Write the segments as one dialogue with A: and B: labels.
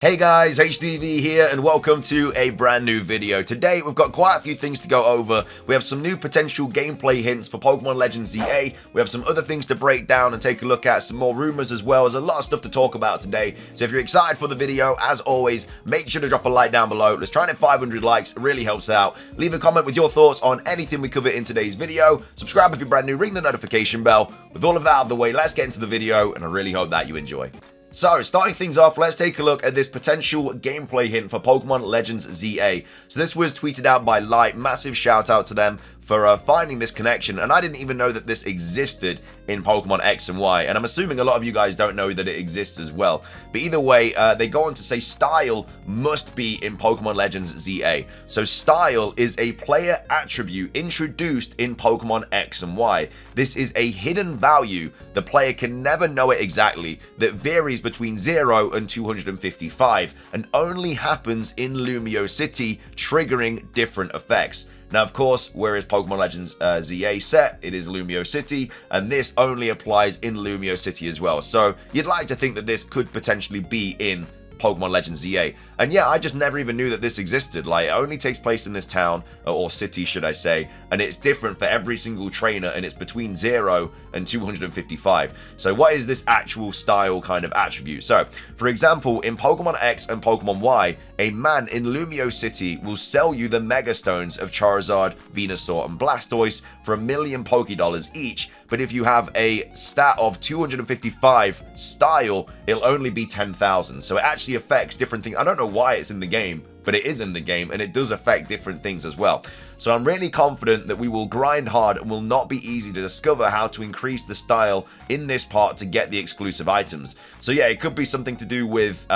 A: Hey guys, HDvee here and welcome to a brand new video. Today we've got quite a few things to go over. We have some new potential gameplay hints for Pokemon Legends ZA. We have some other things to break down and take a look at, some more rumors as well. There's a lot of stuff to talk about today. So if you're excited for the video, as always, make sure to drop a like down below. Let's try and hit 500 likes, it really helps out. Leave a comment with your thoughts on anything we cover in today's video. Subscribe if you're brand new, ring the notification bell. With all of that out of the way, let's get into the video and I really hope that you enjoy. So, starting things off, let's take a look at this potential gameplay hint for Pokemon Legends ZA. So this was tweeted out by Light, massive shout out to them for finding this connection, and I didn't even know that this existed in Pokemon X and Y, and I'm assuming a lot of you guys don't know that it exists as well. But either way, they go on to say style must be in Pokemon Legends ZA. So style is a player attribute introduced in Pokemon X and Y. This is a hidden value, the player can never know it exactly, that varies between 0 and 255, and only happens in Lumiose City, triggering different effects. Now, of course, whereas Pokemon Legends ZA set, it is Lumiose City, and this only applies in Lumiose City as well. So you'd like to think that this could potentially be in Pokemon Legends ZA. And yeah, I just never even knew that this existed. Like, it only takes place in this town, or city should I say, and it's different for every single trainer, and it's between 0 and 255. So what is this actual style kind of attribute? So, for example, in Pokemon X and Pokemon Y, a man in Lumiose City will sell you the Mega Stones of Charizard, Venusaur, and Blastoise for $1 million Pokédollars each, but if you have a stat of 255 style, it'll only be 10,000. So it actually affects different things. I don't know why it's in the game, but it is in the game, and it does affect different things as well. So I'm really confident that we will grind hard and will not be easy to discover how to increase the style in this part to get the exclusive items. So yeah, it could be something to do with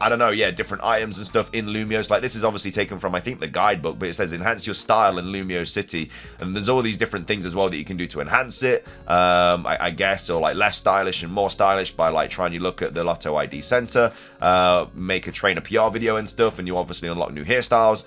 A: I don't know, yeah, different items and stuff in Lumiose. Like, this is obviously taken from, I think, the guidebook, but it says enhance your style in Lumiose City. And there's all these different things as well that you can do to enhance it, I guess, or like less stylish and more stylish by like trying to look at the Lotto ID Center, make a trainer PR video and stuff, and you obviously unlock new hairstyles.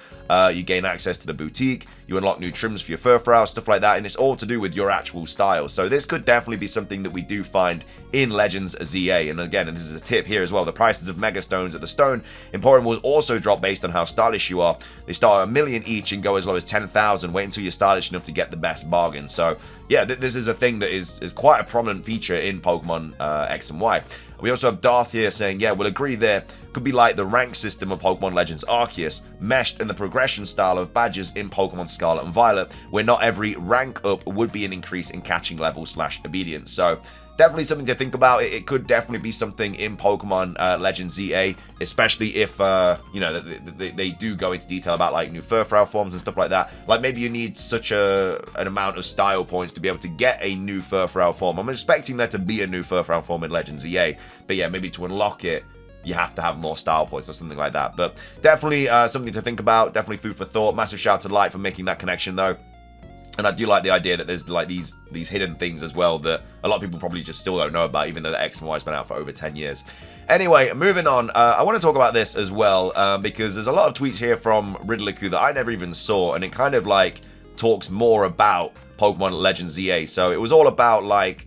A: You gain access to the boutique, you unlock new trims for your Furfrou, stuff like that, and it's all to do with your actual style. So this could definitely be something that we do find in Legends ZA. And again, and this is a tip here as well, the prices of Mega Stones at the Stone Emporium will also drop based on how stylish you are. They start at $1 million each and go as low as 10,000. Wait until you're stylish enough to get the best bargain. So yeah, this is a thing that is quite a prominent feature in Pokemon X and Y. We also have Darth here saying, yeah, we'll agree there. Could be like the rank system of Pokemon Legends Arceus, meshed in the progression style of badges in Pokemon Scarlet and Violet, where not every rank up would be an increase in catching level / obedience. So definitely something to think about. It could definitely be something in Pokemon Legends ZA, especially if, you know, they do go into detail about like new Furfrou forms and stuff like that. Like maybe you need such an amount of style points to be able to get a new Furfrou form. I'm expecting there to be a new Furfrou form in Legends ZA, but yeah, maybe to unlock it, you have to have more style points or something like that. But definitely something to think about, definitely food for thought. Massive shout out to Light for making that connection though. And I do like the idea that there's like these hidden things as well that a lot of people probably just still don't know about, even though the X and Y has been out for over 10 years. Anyway, moving on, I want to talk about this as well, because there's a lot of tweets here from Riddlerku that I never even saw, and it kind of like talks more about Pokemon Legends ZA. So it was all about like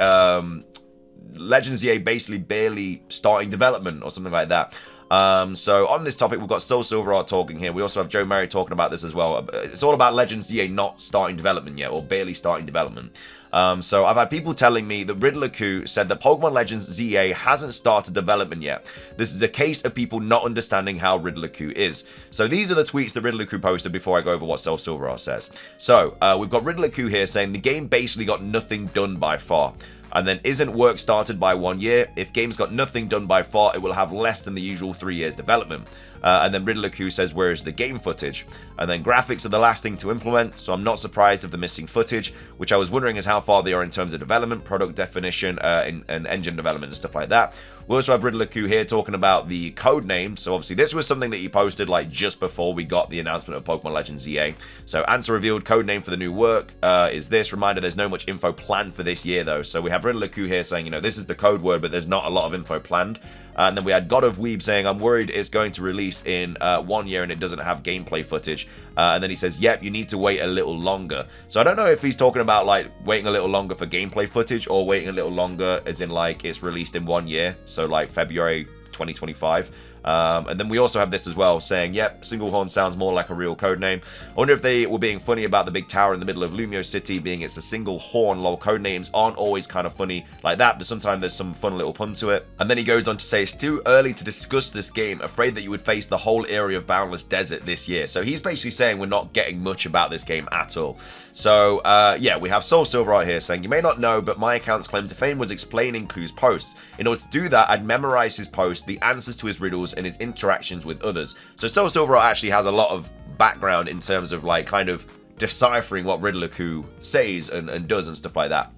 A: Legends ZA basically barely starting development or something like that. So on this topic, we've got Soul Silverheart talking here. We also have Joe Mary talking about this as well. It's all about Legends ZA not starting development yet, or barely starting development. So I've had people telling me that Riddlerku said that Pokemon Legends ZA hasn't started development yet. This is a case of people not understanding how Riddlerku is. So these are the tweets that Riddlerku posted before I go over what Soul Silverheart says. So we've got Riddlerku here saying the game basically got nothing done by far. And then isn't work started by 1 year? If game's got nothing done by far, it will have less than the usual 3 years development. And then Riddlerku says, where is the game footage? And then graphics are the last thing to implement, so I'm not surprised of the missing footage, which I was wondering is how far they are in terms of development, product definition, and engine development and stuff like that. We also have Riddlerku here talking about the code name. So obviously this was something that he posted like just before we got the announcement of Pokemon Legends ZA. So answer revealed, code name for the new work is this. Reminder, there's no much info planned for this year though. So we have Riddlerku here saying, you know, this is the code word, but there's not a lot of info planned. And then we had God of Weeb saying, I'm worried it's going to release in 1 year and it doesn't have gameplay footage. And then he says, yep, you need to wait a little longer. So I don't know if he's talking about like waiting a little longer for gameplay footage or waiting a little longer as in like it's released in 1 year. So like February 2025. And then we also have this as well saying, yep, Singlehorn sounds more like a real code name. I wonder if they were being funny about the big tower in the middle of Lumiose City being it's a single horn. Lol, code names aren't always kind of funny like that, but sometimes there's some fun little pun to it. And then he goes on to say, it's too early to discuss this game, afraid that you would face the whole area of Boundless Desert this year. So he's basically saying we're not getting much about this game at all. So yeah, we have Soul Silver right here saying, you may not know, but my account's claim to fame was explaining Ku's posts. In order to do that, I'd memorize his posts, the answers to his riddles, and his interactions with others. So Soul Silver actually has a lot of background in terms of like kind of deciphering what Riddler Ku says and does and stuff like that.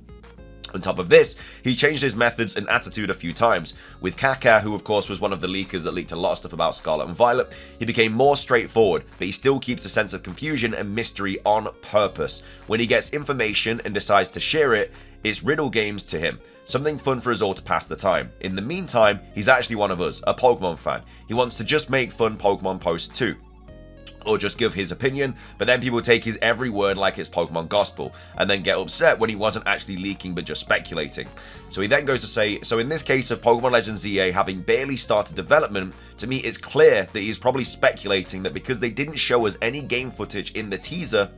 A: On top of this, he changed his methods and attitude a few times. With Kaka, who of course was one of the leakers that leaked a lot of stuff about Scarlet and Violet, he became more straightforward, but he still keeps a sense of confusion and mystery on purpose. When he gets information and decides to share it, it's riddle games to him. Something fun for us all to pass the time. In the meantime, he's actually one of us, a Pokemon fan. He wants to just make fun Pokemon posts too, or just give his opinion, but then people take his every word like it's Pokemon gospel, and then get upset when he wasn't actually leaking but just speculating. So he then goes to say, so in this case of Pokemon Legends ZA having barely started development, to me it's clear that he's probably speculating that because they didn't show us any game footage in the teaser,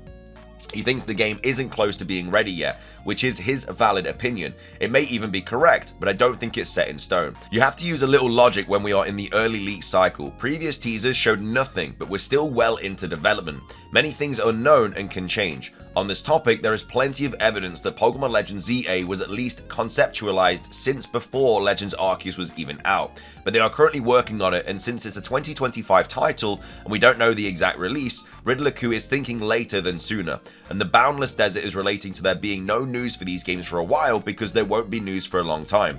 A: he thinks the game isn't close to being ready yet, which is his valid opinion. It may even be correct, but I don't think it's set in stone. You have to use a little logic when we are in the early leak cycle. Previous teasers showed nothing, but we're still well into development. Many things are unknown and can change. On this topic, there is plenty of evidence that Pokemon Legends ZA was at least conceptualized since before Legends Arceus was even out, but they are currently working on it, and since it's a 2025 title and we don't know the exact release, Riddler Ku is thinking later than sooner, and the Boundless Desert is relating to there being no news for these games for a while because there won't be news for a long time.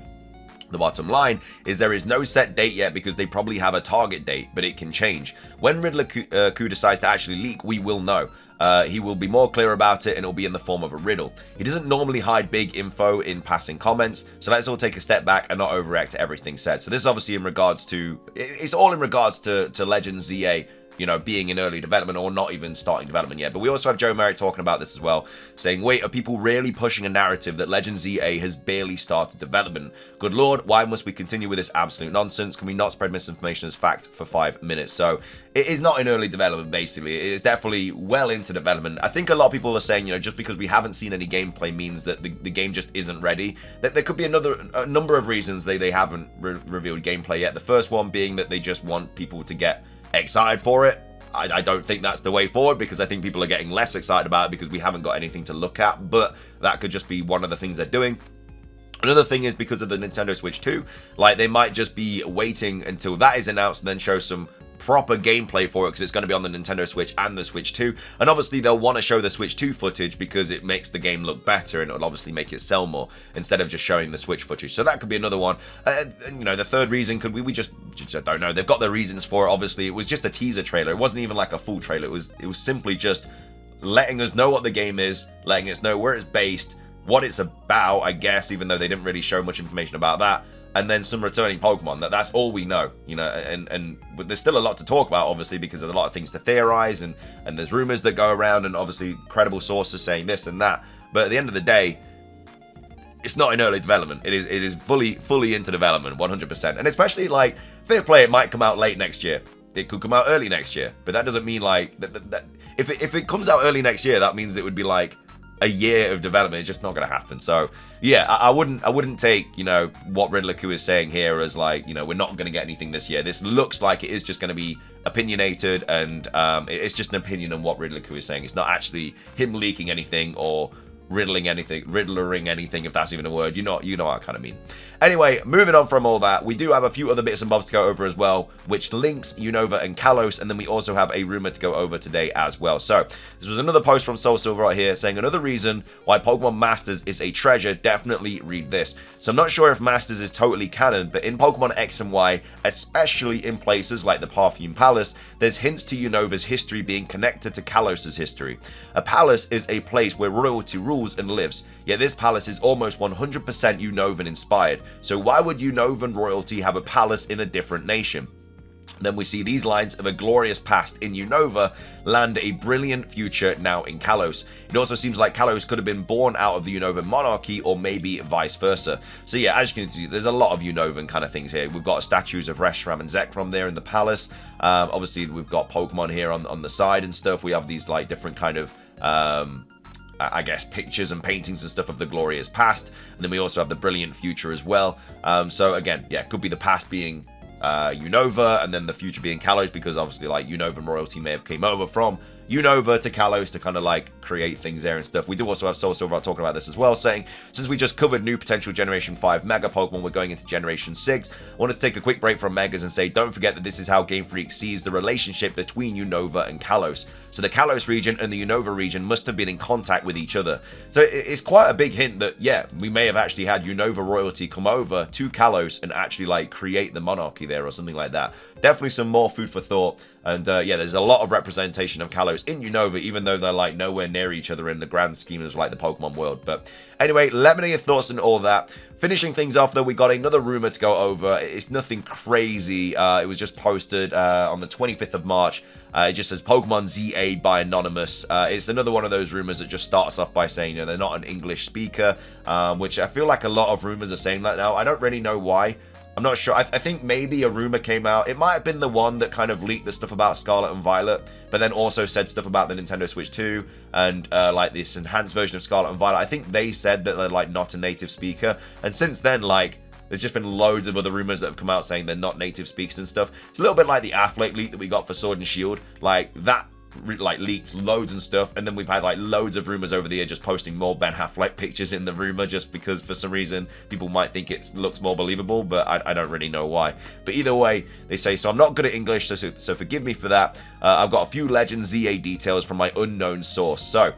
A: The bottom line is there is no set date yet because they probably have a target date, but it can change. When Riddler Ku decides to actually leak, we will know. He will be more clear about it and it'll be in the form of a riddle. He doesn't normally hide big info in passing comments, so let's all take a step back and not overreact to everything said. So this is obviously in regards to, it's all in regards to Legends ZA, you know, being in early development or not even starting development yet. But we also have Joe Merritt talking about this as well, saying, wait, are people really pushing a narrative that Legends ZA has barely started development? Good lord, why must we continue with this absolute nonsense? Can we not spread misinformation as fact for 5 minutes? So it is not in early development, basically. It is definitely well into development. I think a lot of people are saying, you know, just because we haven't seen any gameplay means that the game just isn't ready. That there could be a number of reasons they haven't revealed gameplay yet. The first one being that they just want people to get excited for it. I don't think that's the way forward, because I think people are getting less excited about it because we haven't got anything to look at, but that could just be one of the things they're doing. Another thing is because of the Nintendo Switch 2, like they might just be waiting until that is announced and then show some proper gameplay for it, because it's going to be on the Nintendo Switch and the Switch 2, and obviously they'll want to show the Switch 2 footage because it makes the game look better and it'll obviously make it sell more instead of just showing the Switch footage. So that could be another one. And you know, the third reason could we just don't know. They've got their reasons for it. Obviously it was just a teaser trailer. It wasn't even like a full trailer. It was simply just letting us know what the game is, letting us know where it's based, what it's about, I guess, even though they didn't really show much information about that. And then some returning Pokemon. That's all we know, you know, and but there's still a lot to talk about, obviously, because there's a lot of things to theorize, and there's rumors that go around, and obviously credible sources saying this and that. But at the end of the day, it's not in early development. It is fully into development, 100%. And especially like fair play, it might come out late next year. It could come out early next year, but that doesn't mean like that if it comes out early next year, that means it would be like a year of development. It's just not going to happen. So yeah, I wouldn't take, you know, what Riddler Ku is saying here as like, you know, we're not going to get anything this year. This looks like it is just going to be opinionated, and it's just an opinion on what Riddler Ku is saying. It's not actually him leaking anything or riddlering anything, if that's even a word. You know what I kind of mean. Anyway, moving on from all that, we do have a few other bits and bobs to go over as well, which links Unova and Kalos, and then we also have a rumor to go over today as well. So this was another post from Soul Silver right here saying, another reason why Pokemon Masters is a treasure, definitely read this. So I'm not sure if Masters is totally canon, but in Pokemon X and Y, especially in places like the Perfume Palace, there's hints to Unova's history being connected to Kalos's history. A palace is a place where royalty rules and lives, yet this palace is almost 100% Unovan inspired. So why would Unovan royalty have a palace in a different nation? Then we see these lines of a glorious past in Unova land a brilliant future now in Kalos. It also seems like Kalos could have been born out of the Unovan monarchy, or maybe vice versa. So yeah, as you can see, there's a lot of Unovan kind of things here. We've got statues of Reshiram and Zekrom there in the palace. Obviously, we've got Pokemon here on the side and stuff. We have these like different kind of I guess pictures and paintings and stuff of the glorious past, and then we also have the brilliant future as well. So again, yeah, could be the past being Unova, and then the future being Kalos, because obviously like Unovan royalty may have came over from Unova to Kalos to kind of like create things there and stuff. We do also have Soul Silver talking about this as well, saying since we just covered new potential Generation 5 Mega Pokemon, we're going into Generation 6. I wanted to take a quick break from Megas and say don't forget that this is how Game Freak sees the relationship between Unova and Kalos. So the Kalos region and the Unova region must have been in contact with each other. So it's quite a big hint that, yeah, we may have actually had Unova royalty come over to Kalos and actually like create the monarchy there or something like that. Definitely some more food for thought. And yeah, there's a lot of representation of Kalos in Unova, even though they're like nowhere near each other in the grand scheme of like the Pokemon world. But anyway, let me know your thoughts on all that. Finishing things off though, we got another rumor to go over. It's nothing crazy. It was just posted on the 25th of March. It just says Pokemon ZA by Anonymous. It's another one of those rumors that just starts off by saying, you know, they're not an English speaker, which I feel like a lot of rumors are saying that now. I don't really know why. I'm not sure. I think maybe a rumor came out. It might have been the one that kind of leaked the stuff about Scarlet and Violet, but then also said stuff about the Nintendo Switch 2 and like this enhanced version of Scarlet and Violet. I think they said that they're like not a native speaker, and since then, like, there's just been loads of other rumors that have come out saying they're not native speakers and stuff. It's a little bit like the Affleck leak that we got for Sword and Shield. Like, that like leaked loads and stuff, and then we've had like loads of rumors over the year just posting more Ben Affleck pictures in the rumor just because for some reason people might think it looks more believable, but I don't really know why. But either way, they say, so I'm not good at English, so forgive me for that. I've got a few Legend ZA details from my unknown source. So,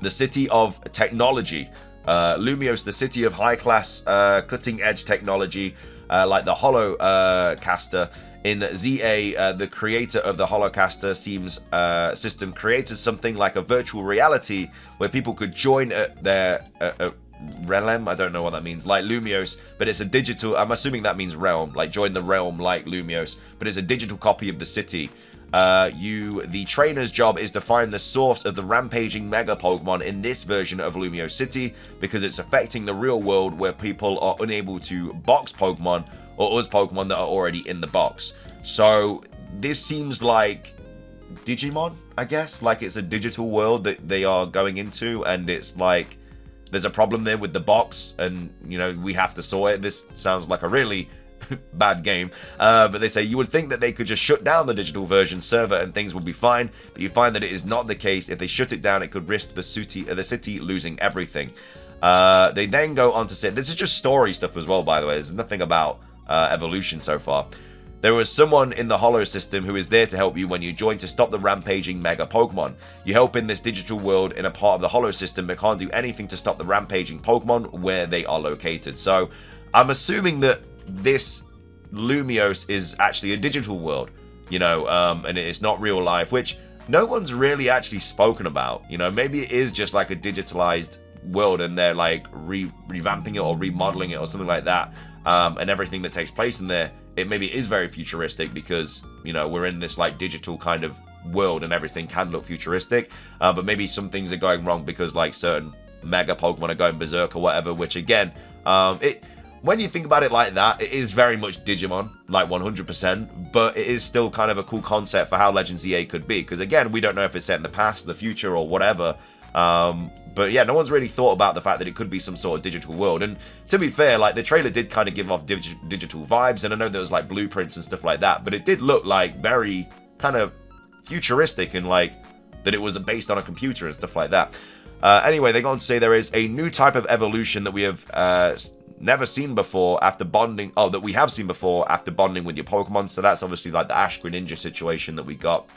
A: the City of Technology. Lumiose, the city of high-class, cutting-edge technology, like the Holocaster. In ZA, the creator of the Holocaster system created something like a virtual reality where people could join their realm. I don't know what that means, like Lumiose, but it's a digital, I'm assuming that means realm, like join the realm like Lumiose, but it's a digital copy of the city. The trainer's job is to find the source of the rampaging Mega Pokemon in this version of Lumiose City, because it's affecting the real world where people are unable to box Pokemon or us Pokemon that are already in the box. So this seems like Digimon, I guess. Like it's a digital world that they are going into, and it's like there's a problem there with the box, and you know, we have to sort it. This sounds like a really bad game, but they say you would think that they could just shut down the digital version server and things would be fine, but you find that it is not the case. If they shut it down, it could risk the city losing everything. They then go on to say, this is just story stuff as well, by the way. There's nothing about evolution so far. There was someone in the Holo system who is there to help you when you join to stop the rampaging Mega Pokemon. You help in this digital world in a part of the Holo system, but can't do anything to stop the rampaging Pokemon where they are located. So I'm assuming that this Lumiose is actually a digital world, you know, and it's not real life, which no one's really actually spoken about. You know, maybe it is just like a digitalized world and they're like revamping it or remodeling it or something like that, and everything that takes place in there, it maybe is very futuristic because, you know, we're in this like digital kind of world and everything can look futuristic, but maybe some things are going wrong because like certain Mega Pokemon are going berserk or whatever, which again, when you think about it like that, it is very much Digimon, like 100%, but it is still kind of a cool concept for how Legend ZA could be, because again, we don't know if it's set in the past, the future, or whatever. But yeah, no one's really thought about the fact that it could be some sort of digital world. And to be fair, like the trailer did kind of give off digital vibes, and I know there was like blueprints and stuff like that, but it did look like very kind of futuristic and like that it was based on a computer and stuff like that. Anyway, they go on to say there is a new type of evolution that we have never seen before after bonding. Oh, that we have seen before after bonding with your Pokemon. So that's obviously like the Ash Greninja situation that we got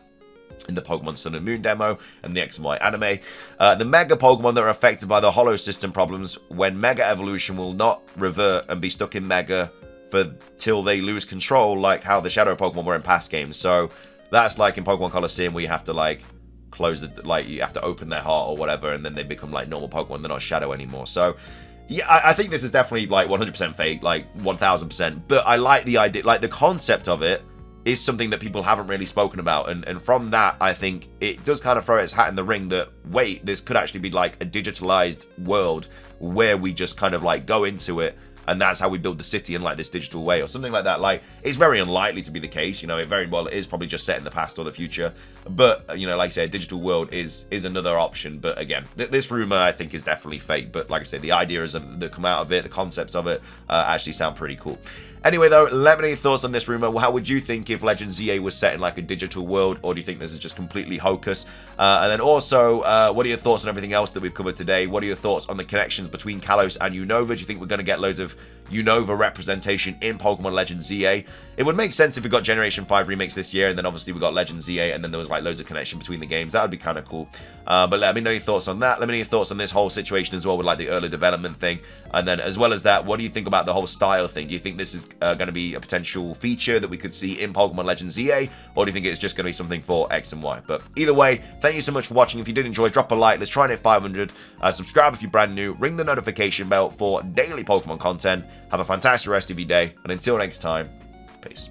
A: in the Pokemon Sun and Moon demo and the X and Y anime. The Mega Pokemon that are affected by the Holo system problems, when Mega Evolution will not revert and be stuck in Mega till they lose control, like how the Shadow Pokemon were in past games. So that's like in Pokemon Colosseum where you have to like close the, like you have to open their heart or whatever, and then they become like normal Pokemon. They're not Shadow anymore. So yeah, I think this is definitely like 100% fake, like 1000%. But I like the idea, like the concept of it is something that people haven't really spoken about. And from that, I think it does kind of throw its hat in the ring that, wait, this could actually be like a digitalized world where we just kind of like go into it, and that's how we build the city in like this digital way or something like that. Like, it's very unlikely to be the case, you know. It very well is probably just set in the past or the future, but you know, like I said, a digital world is another option. But again, this rumor I think is definitely fake, but like I said, the ideas that come out of it, the concepts of it, actually sound pretty cool. Anyway, though, let me know your thoughts on this rumor. How would you think if Legends ZA was set in like a digital world, or do you think this is just completely hocus? And then also, what are your thoughts on everything else that we've covered today? What are your thoughts on the connections between Kalos and Unova? Do you think we're going to get loads of Unova representation in Pokemon Legends ZA? It would make sense if we got Generation 5 remakes this year, and then obviously we got Legends ZA, and then there was like loads of connection between the games. That would be kind of cool. But let me know your thoughts on that. Let me know your thoughts on this whole situation as well with like the early development thing. And then as well as that, what do you think about the whole style thing? Do you think this is going to be a potential feature that we could see in Pokemon Legends ZA, or do you think it's just going to be something for X and Y? But either way, thank you so much for watching. If you did enjoy, drop a like. Let's try and hit 500. Subscribe if you're brand new. Ring the notification bell for daily Pokemon content. Have a fantastic rest of your day, and until next time, peace.